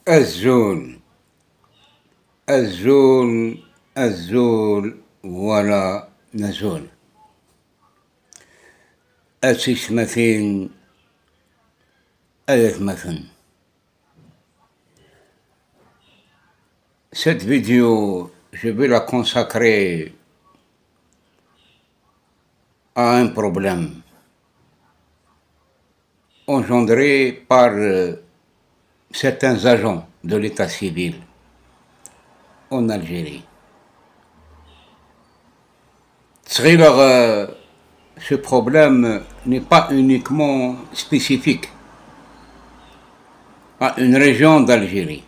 الزول الزول الزول ولا نزول. أسيس مثل ألف مثل. Cette vidéo, je vais la consacrer à un problème engendré par certains agents de l'état civil en Algérie. Ce problème n'est pas uniquement spécifique à une région d'Algérie,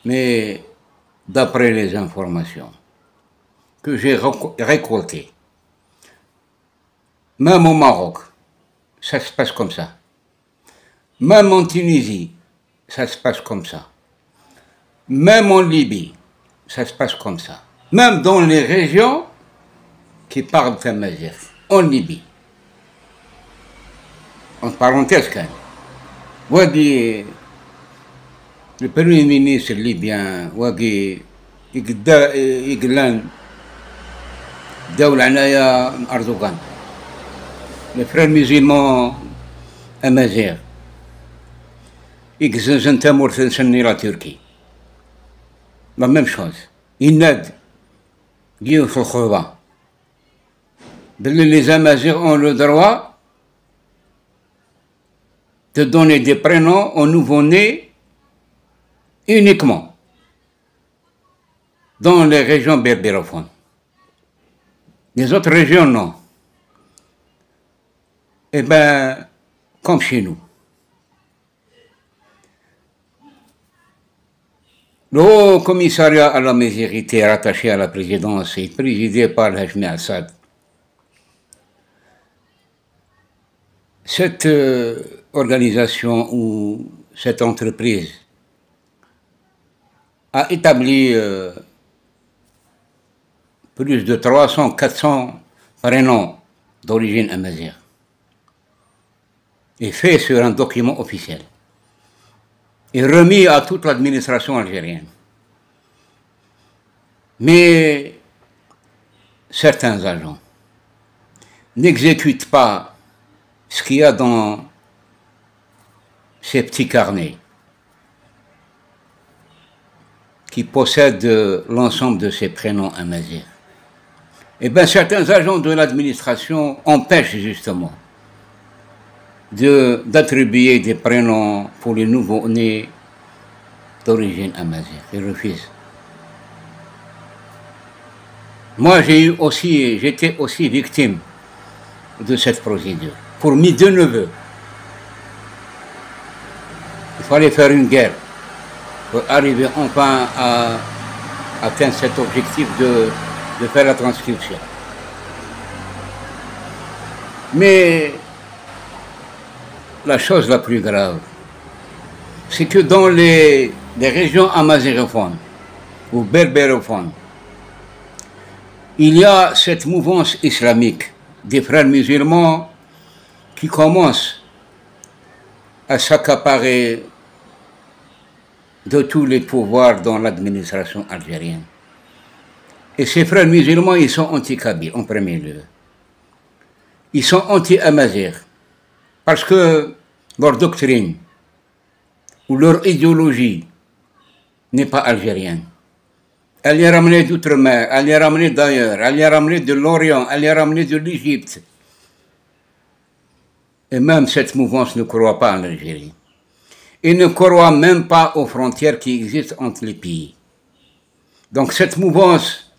mais d'après les informations que j'ai récoltées, même au Maroc, ça se passe comme ça. Même en Tunisie, ça se passe comme ça. Même en Libye, ça se passe comme ça. Même dans les régions qui parlent Tamazight, en Libye. Entre parenthèses, quand même. Wadi, le premier ministre libyen, Wadi, Iglan, Daoul Anaya Erdogan, les frères musulmans Amazigh, Igzan Tamour la Turquie. La même chose. Inad, Guillaume Foukhouba. Les Amazighs ont le droit de donner des prénoms aux nouveau-nés uniquement dans les régions berbérophones. Les autres régions, non. Eh bien, comme chez nous. Le Haut Commissariat à la Misécurité rattaché à la présidence et présidé par Hachmi Assad. Cette organisation ou cette entreprise a établi plus de 300-400 prénoms d'origine amazigh et fait sur un document officiel et remis à toute l'administration algérienne. Mais certains agents n'exécutent pas ce qu'il y a dans ces petits carnets qui possèdent l'ensemble de ces prénoms amazighs. Eh bien, certains agents de l'administration empêchent justement d'attribuer des prénoms pour les nouveaux-nés d'origine amazigh. Ils refusent. Moi, j'étais aussi victime de cette procédure. Pour mes deux neveux, il fallait faire une guerre pour arriver enfin à atteindre cet objectif de faire la transcription. Mais la chose la plus grave, c'est que dans les régions amazigophones ou berbérophones, il y a cette mouvance islamique des frères musulmans qui commencent à s'accaparer de tous les pouvoirs dans l'administration algérienne. Et ces frères musulmans, ils sont anti-kabyles en premier lieu. Ils sont anti-amazighs parce que leur doctrine ou leur idéologie n'est pas algérienne. Elle est ramenée d'outre-mer, elle est ramenée d'ailleurs, elle est ramenée de l'Orient, elle est ramenée de l'Égypte. Et même cette mouvance ne croit pas en l'Algérie. Et ne croit même pas aux frontières qui existent entre les pays. Donc cette mouvance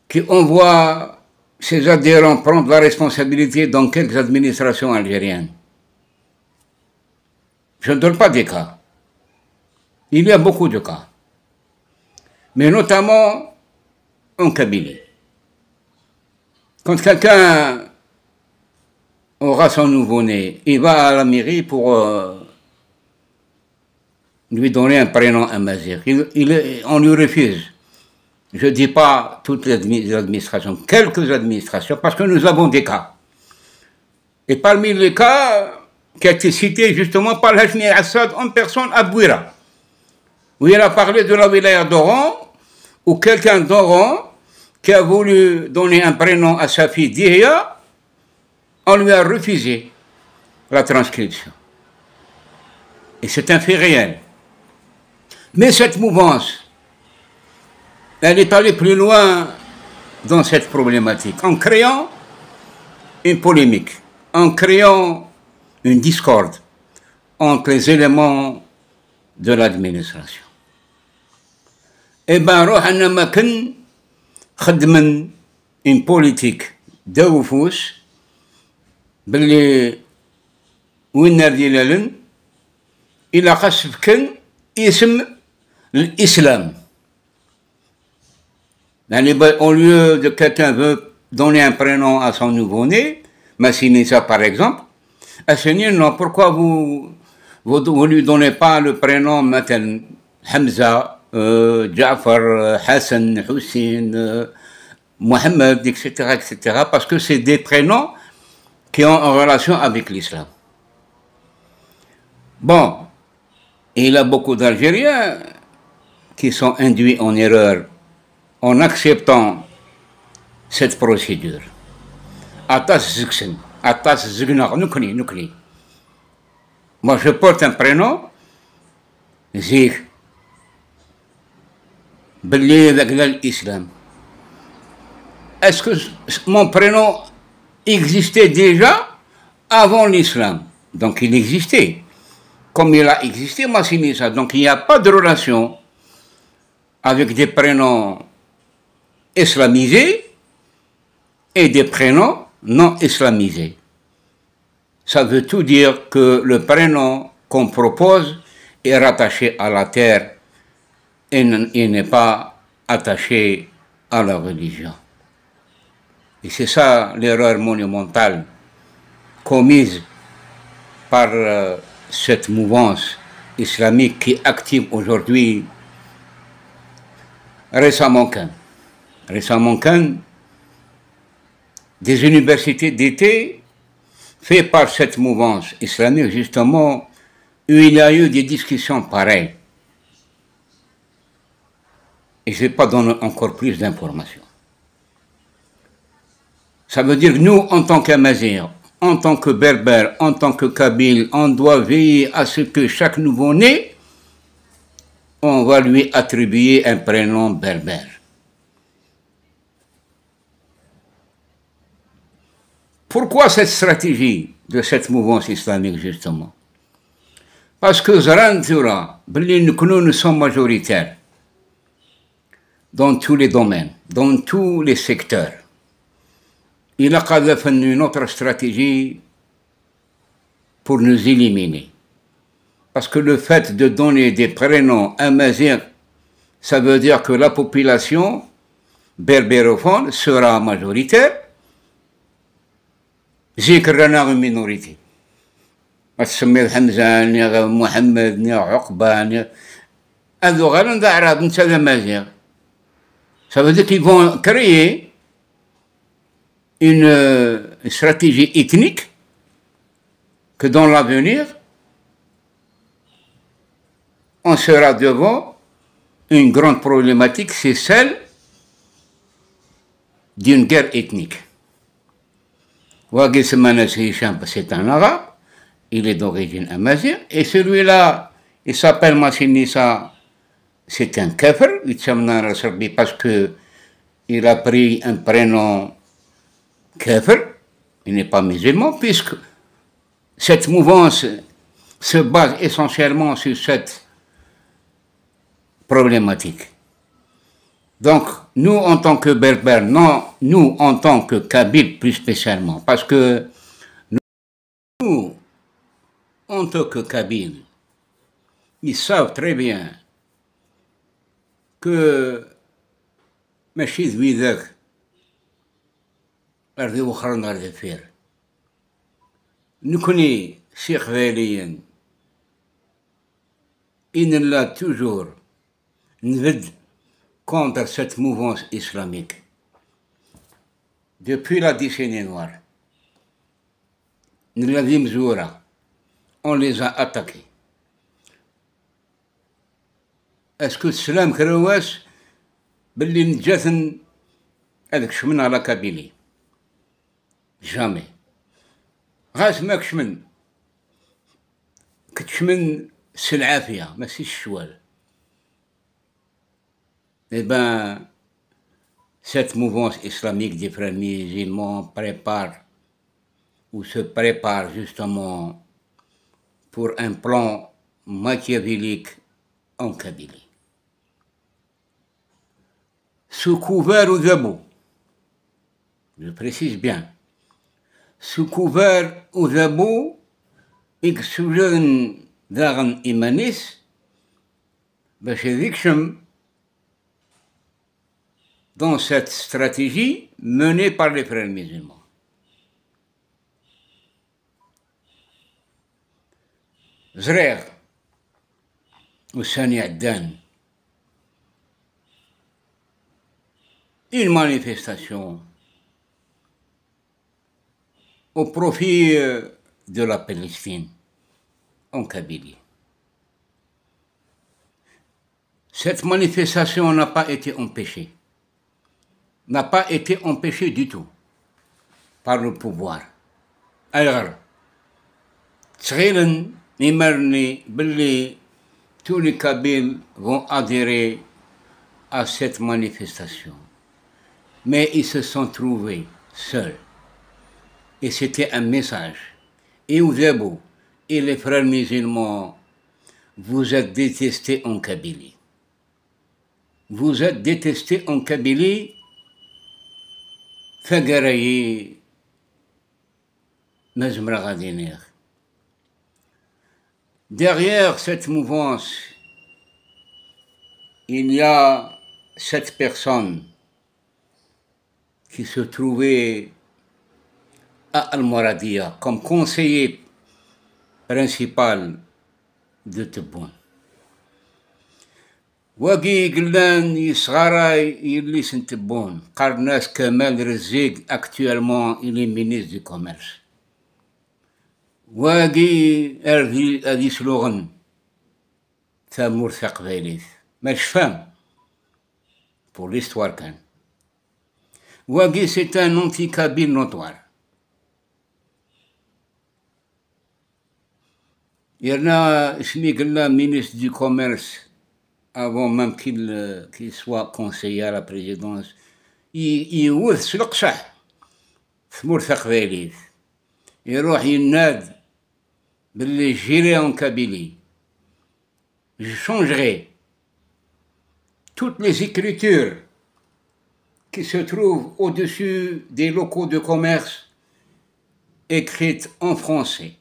qui envoie ses adhérents prendre la responsabilité dans quelques administrations algériennes. Je ne donne pas des cas. Il y a beaucoup de cas. Mais notamment en Kabylie. Quand quelqu'un aura son nouveau-né, il va à la mairie pour lui donner un prénom amazigh. On lui refuse. Je ne dis pas toutes les administrations, quelques administrations, parce que nous avons des cas. Et parmi les cas, qui a été cité justement par Hachmi Assad en personne à Bouira, où il a parlé de la wilaya d'Oran, où quelqu'un d'Oran qui a voulu donner un prénom à sa fille Dihya, on lui a refusé la transcription. Et c'est un fait réel. Mais cette mouvance, elle est allée plus loin dans cette problématique, en créant une polémique, en créant une discorde entre les éléments de l'administration. Eh bien, روحنا ما كن خدمن une politique de وفوس باللي وين نردي لالن إلى قصف كن اسم l'islam. Au lieu de quelqu'un veut donner un prénom à son nouveau-né, Massinissa par exemple, Assenir, non, pourquoi vous lui donnez pas le prénom maintenant Hamza, Ja'far, Hassan, Hussein, Mohamed, etc., parce que c'est des prénoms qui ont en relation avec l'islam. Bon, il y a beaucoup d'Algériens qui sont induits en erreur en acceptant cette procédure. Moi, je porte un prénom, Zik, l'islam. Est-ce que mon prénom existait déjà avant l'islam? Donc, il existait. Comme il a existé, moi, c'est ça. Donc, il n'y a pas de relation avec des prénoms islamisés et des prénoms non islamisés. Ça veut tout dire que le prénom qu'on propose est rattaché à la terre et il n'est pas attaché à la religion. Et c'est ça l'erreur monumentale commise par cette mouvance islamique qui active aujourd'hui récemment des universités d'été faites par cette mouvance islamique justement où il y a eu des discussions pareilles. Et je ne vais pas donner encore plus d'informations. Ça veut dire que nous, en tant qu'Amazirs, en tant que Berbères, en tant que Kabyles, on doit veiller à ce que chaque nouveau-né, on va lui attribuer un prénom berbère. Pourquoi cette stratégie de cette mouvance islamique, justement? Parce que Zarantura, nous sommes majoritaires dans tous les domaines, dans tous les secteurs. Il a une autre stratégie pour nous éliminer. Parce que le fait de donner des prénoms amazirs, ça veut dire que la population berbérophone sera majoritaire, Zikrana une minorité. تسمي حمزة نيا محمد نيا عقبة نيا هذو غير نتاع عرب نتا مازيغ. Ça veut dire qu'ils vont créer une stratégie ethnique que dans l'avenir, on sera devant une grande problématique, c'est celle d'une guerre ethnique. Wagis Manas Hicham, c'est un arabe, il est d'origine amazigh, et celui-là, il s'appelle Massinissa, c'est un kafir, parce qu'il a pris un prénom kafir, il n'est pas musulman, puisque cette mouvance se base essentiellement sur cette problématique. Donc, nous, en tant que Berbères, non, nous, en tant que Kabyles, plus spécialement, parce que nous, en tant que Kabyles, ils savent très bien que ماشي ذويذاك أرضي وخرا نغرد فير نكوني شيخ فاليا إن لا توجور نبد contre cette mouvance islamique depuis la décennie noire. Nous l'avons mesuré. on les a attaqués. Est-ce que Salam Karawas, باللي نجاثن هذاك شمن على كابيلي؟ جامي. غاس ماك شمن كتشمن العافية ماشي الشوال. Eh ben, cette mouvance islamique des frères musulmans prépare ou se prépare justement pour un plan machiavélique en Kabylie. Sous couvert ou debout, je précise bien, sous couvert ou debout, يكسولون ذاغن إيمانيس باش يذكشم dans cette stratégie menée par les frères musulmans. زريغ وساني عدان une manifestation au profit de la Palestine en Kabylie. Cette manifestation n'a pas été empêchée. N'a pas été empêchée du tout par le pouvoir. Alors, Tsrilen Nimerni Belli, tous les Kabyles vont adhérer à cette manifestation. Mais ils se sont trouvés seuls. Et c'était un message. Et Ouzebou et les frères musulmans, vous êtes détestés en Kabylie. Vous êtes détestés en Kabylie. Fagarayi, Nazmra Gadiner. Derrière cette mouvance, il y a 7 personnes qui se trouvaient à Al-Mouradia comme conseiller principal de Tebboune. Wagi Glan Yisraray Yilis Tebboune, Karnas Kamal Rezig, actuellement il est ministre du Commerce. Wagi Adis Logan, Tamour Thaqbalis, mais femme, pour l'histoire quand. Wagi c'est un anti-kabyle notoire. Il y en a, ministre du Commerce, avant même qu'il soit conseiller à la présidence, il يورث القشح في مرثق فاليث يروح يناد باللي j'irai en Kabylie. Je changerai toutes les écritures qui se trouvent au-dessus des locaux de commerce écrites en français.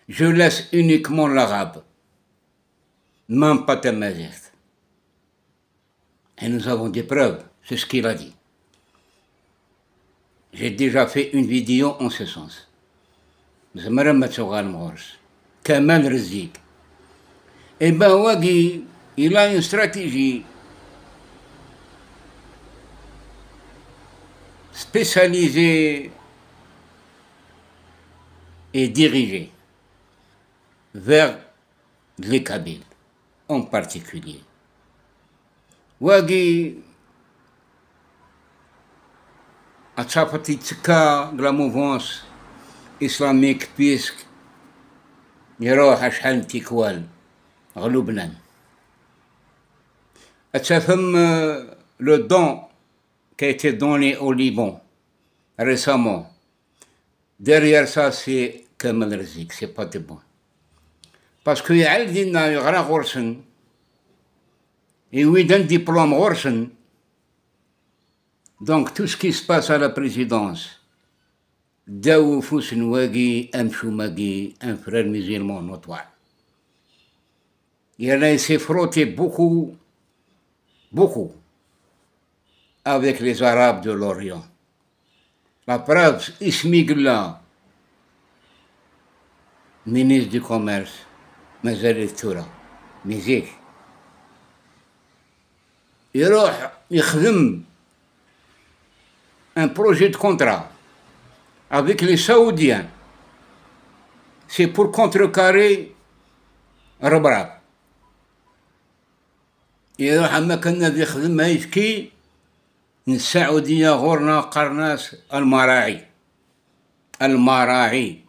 Je laisse uniquement l'arabe, même pas Tamazight. Et nous avons des preuves, c'est ce qu'il a dit. J'ai déjà fait une vidéo en ce sens. Kamal Rezik. Et ben Wagi, il a une stratégie spécialisée et dirigée vers les Kabyles en particulier. Wagi a tsapati tsika de la mouvance islamique puisque يروح شحال تيكوال غلوبنان. أتفهم le don qui a été donné au Liban récemment. Derrière ça, c'est Kamal Rezik, c'est pas de bon. Parce que يعلدنا يغرى غرسن يويد un diplôme غرسن. Donc tout ce qui se passe à la présidence, Daou Foussen Wagi, Mchoumagi, un frère musulman notoire. Il a s'est frotté beaucoup avec les Arabes de l'Orient. La preuve, Ismigla, ministre du Commerce, Mazal Toura, Mizik. يروح يخدم un projet de contrat avec les Saoudiens. c'est pour contrecarrer ربراب يروح أما كنا يخدم ما يشكي السعودية غورنا قرناس المراعي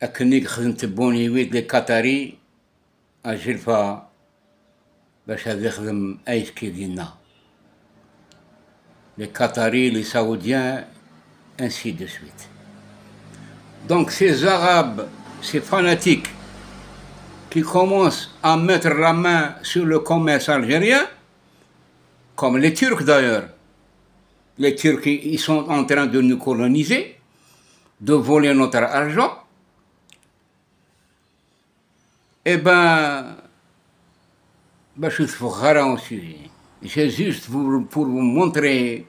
أكنيك خدمت بوني ويد لقطري أجلفا باش هذا يخدم أيشكي ديالنا les Qataris, les Saoudiens, ainsi de suite. Donc ces Arabes, ces fanatiques qui commencent à mettre la main sur le commerce algérien, comme les Turcs d'ailleurs. Les Turcs, ils sont en train de nous coloniser, de voler notre argent. Eh ben, je suis au sujet. C'est juste pour vous montrer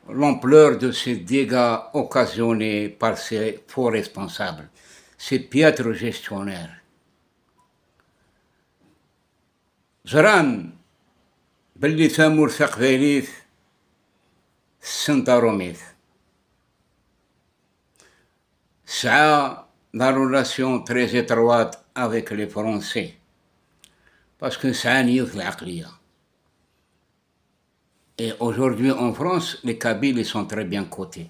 l'ampleur de ces dégâts occasionnés par ces faux responsables, ces piètres gestionnaires. زران باللي ثامور ثقفيليث سنتاروميث سعى la relation très étroite avec les Français parce que سعى نيوث العقلية. Et aujourd'hui en France, les Kabyles sont très bien cotés.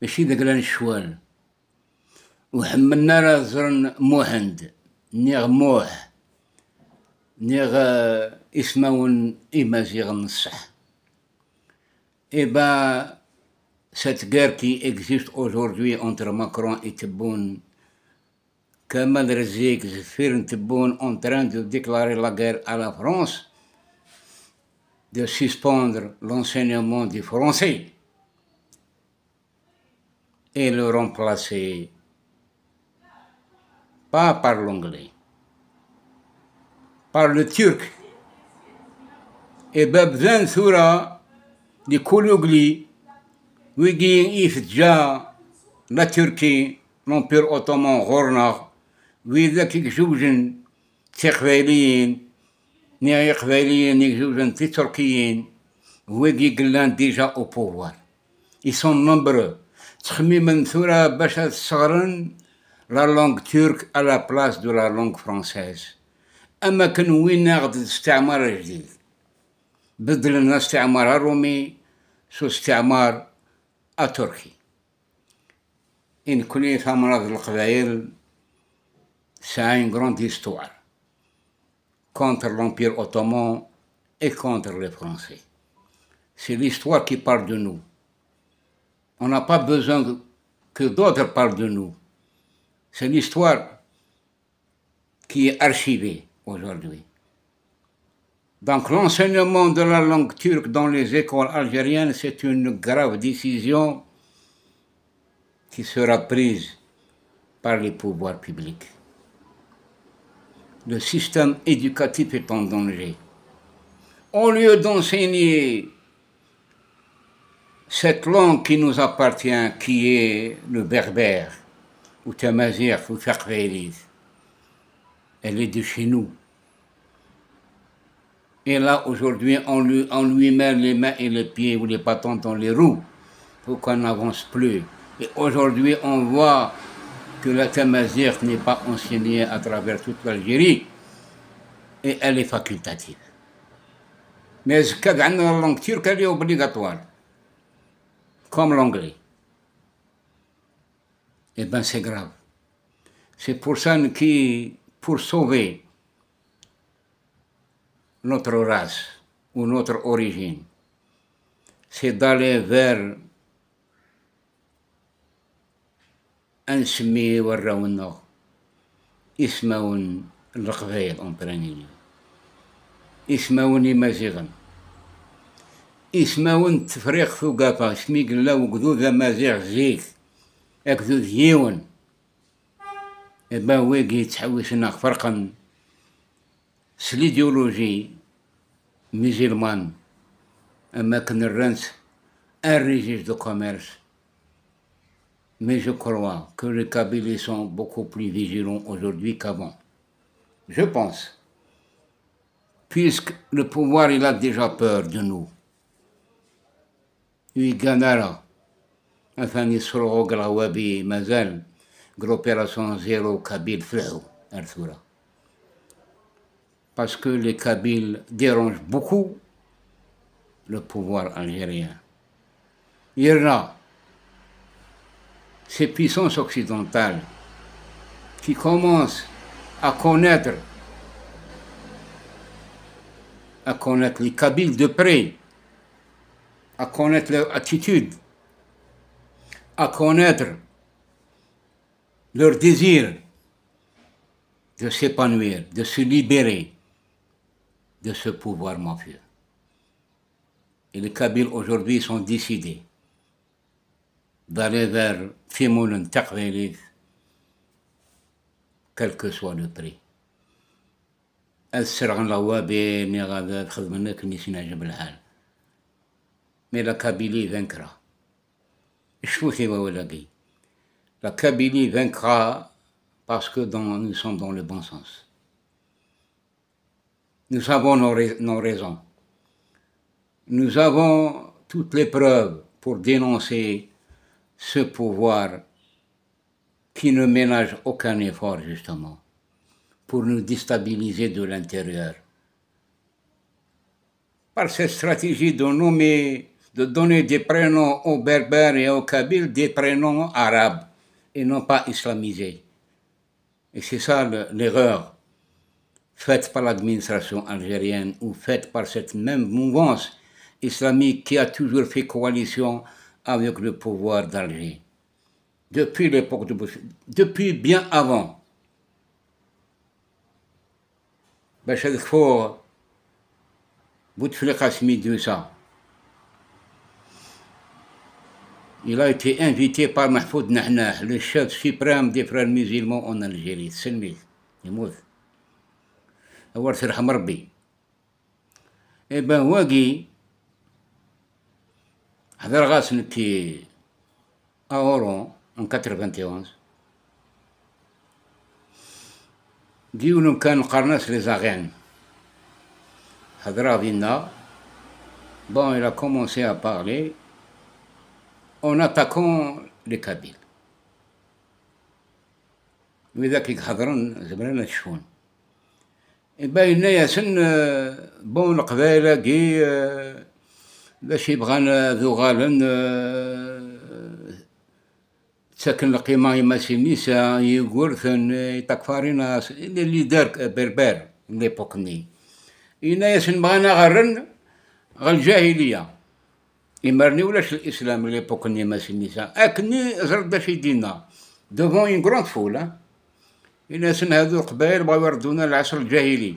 ماشي دقلان الشوال وحملنا راه زرن موهند نيغ موه نيغ اسماون إمازيغ النصح. Et ben, cette guerre qui existe aujourd'hui entre Macron et Tebboune, Kamal Rezik, Zefir Tebboune, en train de déclarer la guerre à la France, de suspendre l'enseignement du français et le remplacer pas par l'anglais, par le turc. Et Babzan Soura, les Koulougli, Wigin Ifdja, la Turquie, l'Empire ottoman, Gornag, Wida Kikjoujen, Tchekvelin, ni Qbailiyen ni Joujen, les Turkiens, Wigi Glan déjà au pouvoir. Ils sont nombreux. Tchmimen Soura, Bachat Sagran, la langue turque à la place de la langue française. أما كان وين ناخذ الاستعمار الجديد بدل لنا الاستعمار الرومي سو استعمار التركي إن كل ثمرة القبائل c'est une grande histoire contre l'Empire ottoman et contre les Français. C'est l'histoire qui parle de nous. On n'a pas besoin que d'autres parlent de nous. C'est l'histoire qui est archivée aujourd'hui. Donc l'enseignement de la langue turque dans les écoles algériennes, c'est une grave décision qui sera prise par les pouvoirs publics. Le système éducatif est en danger. Au lieu d'enseigner cette langue qui nous appartient, qui est le berbère, ou tamazigh, ou thaqfilis, elle est de chez nous. Et là, aujourd'hui, on lui met les mains et les pieds ou les bâtons dans les roues pour qu'on n'avance plus. Et aujourd'hui, on voit que la tamazigh n'est pas enseignée à travers toute l'Algérie et elle est facultative. Mais la langue turque, elle est obligatoire, comme l'anglais. Eh bien, c'est grave. C'est pour ça que, pour sauver notre race ou notre origine, c'est d'aller vers un سمي وراونا اسماون القبائل أمبرانيين اسماون مازيغا اسماون تفريق ثقافة سمي قلا وقدود مازيغ زيك أكدود يون إبا ويقي تحوسنا فرقا سليديولوجي musulmane, أماكن الرنس un registre de commerce. Mais je crois que les Kabyles sont beaucoup plus vigilants aujourd'hui qu'avant. Je pense. Puisque le pouvoir, il a déjà peur de nous. Il gagnera. مثلا يسرقوا الغوابي مازال l'opération zéro Kabyle flou, parce que les Kabyles dérangent beaucoup le pouvoir algérien. Il y en a ces puissances occidentales qui commencent à connaître les Kabyles de près, à connaître leur attitude, à connaître leur désir de s'épanouir, de se libérer de ce pouvoir mafieux. Et les Kabyles aujourd'hui sont décidés d'aller vers Fimoun Taqlilif, quel que soit le prix. Mais la Kabylie vaincra. La Kabylie vaincra parce que nous sommes dans le bon sens. Nous avons nos raisons. Nous avons toutes les preuves pour dénoncer ce pouvoir qui ne ménage aucun effort, justement, pour nous déstabiliser de l'intérieur. Par cette stratégie de donner des prénoms aux Berbères et aux Kabyles, des prénoms arabes, et non pas islamisés. Et c'est ça l'erreur faite par l'administration algérienne ou faite par cette même mouvance islamique qui a toujours fait coalition avec le pouvoir d'Alger. Depuis l'époque de Bouteflika, depuis bien avant. Bouteflika Smidoussa. Il a été invité par Mahfoud Nahnah, le chef suprême des frères musulmans en Algérie. Selmi, يموت. أول ترحم ربي. Eh ben, Wagi, هذا الغاس qui à Oran en 91. ديولهم كان قرناس les Arènes. هذا Vina. Bon, il a commencé à parler en attaquant les Kabyles. وذاك يحضرن زمرنا تشوفون. باين ياسن بون القبائل كي باش يبغان ذو غالن ساكن القيمة يماسي نيسا يقورثن يتكفارين اللي دار بربر ليبوكني إنا ياسن بغانا غرن غالجاهلية يمرني ولاش الإسلام ليبوكني ماسي نيسا أكني زرد باش يدينا devant une grande foule الناس هذو القبائل بغاو يردونا للعصر الجاهلي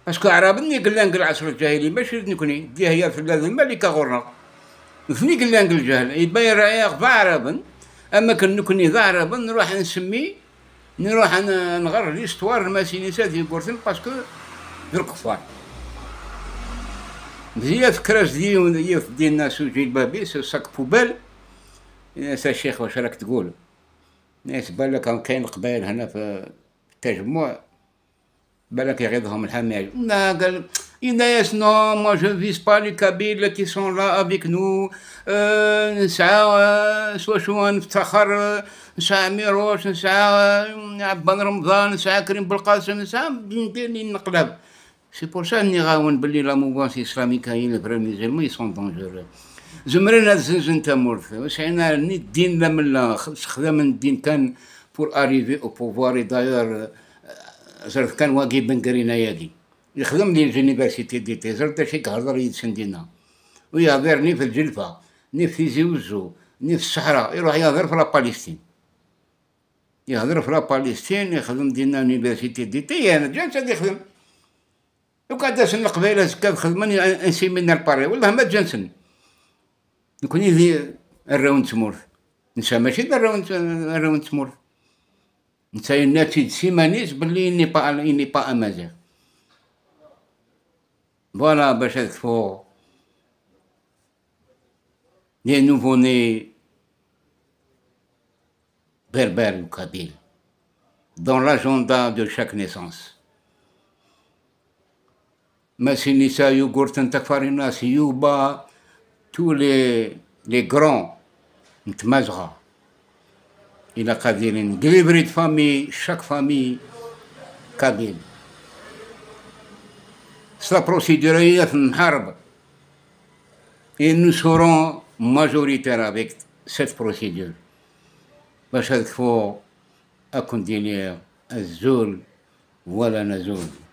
باسكو عربني قلان العصر الجاهلي ماشي نكوني دي هي في الملكة غورنا ثني قلان الجهل يباين رأي غضا عربا اما كنكوني ذا عربا نروح نسمي نروح نغر ليستوار الماسينيسات في بورتين باسكو ذو الكفار مزيان فكراش دي الناس وجي البابي ساك بوبال يا شيخ واش راك تقول ناس بالك كاين القبائل هنا في التجمع بالك يغيظهم الحماج قال Inès, non, moi je vise pas les Kabyles qui sont là avec nous. نسعى سواشوان نفتخر نسعى ميروش نسعى عبان رمضان نسعى كريم بالقاسم نسعى ندير لي نقلب. سي بور سا ني غاون بلي لا موفونس اسلاميك هي لي فري ميزيلمون يي سون دونجورو. زمرنا هاد الزنزن تامورث واش عينا ني الدين لا من خدام الدين كان بور اريفي او بوفوار دايور زرت كان واقي بن قرينا يدي يخدم لي الجونيفرسيتي دي تيزر شي كهضر يتسندينا ويهضر ني في الجلفه ني في زيوزو ني في الصحراء يروح يهضر في لاباليستين يهضر في لاباليستين يخدم دينا يونيفرسيتي دي تي انا جانس هادي يخدم لو كان داس القبيله كان خدمني انسي من الباري والله ما جانسن نكوني ذي الراون تمورث نسا ماشي الراون تمورث نسا الناتج سيمانيس بلي إني با أمازيغ فوالا باش تكفو les nouveau-nés berbères ou kabyles dans l'agenda de chaque naissance. Massinissa, Yugurtan, Takfarinas, Yuba, tous les grands متمازغة إلا قادرين ديليفري de famille, chaque famille kabyle. C'est la procédure هي في المحاربة. Et nous serons majoritaires avec cette procédure. باش هذاك فوق أكون دينير الزول ولا نزول.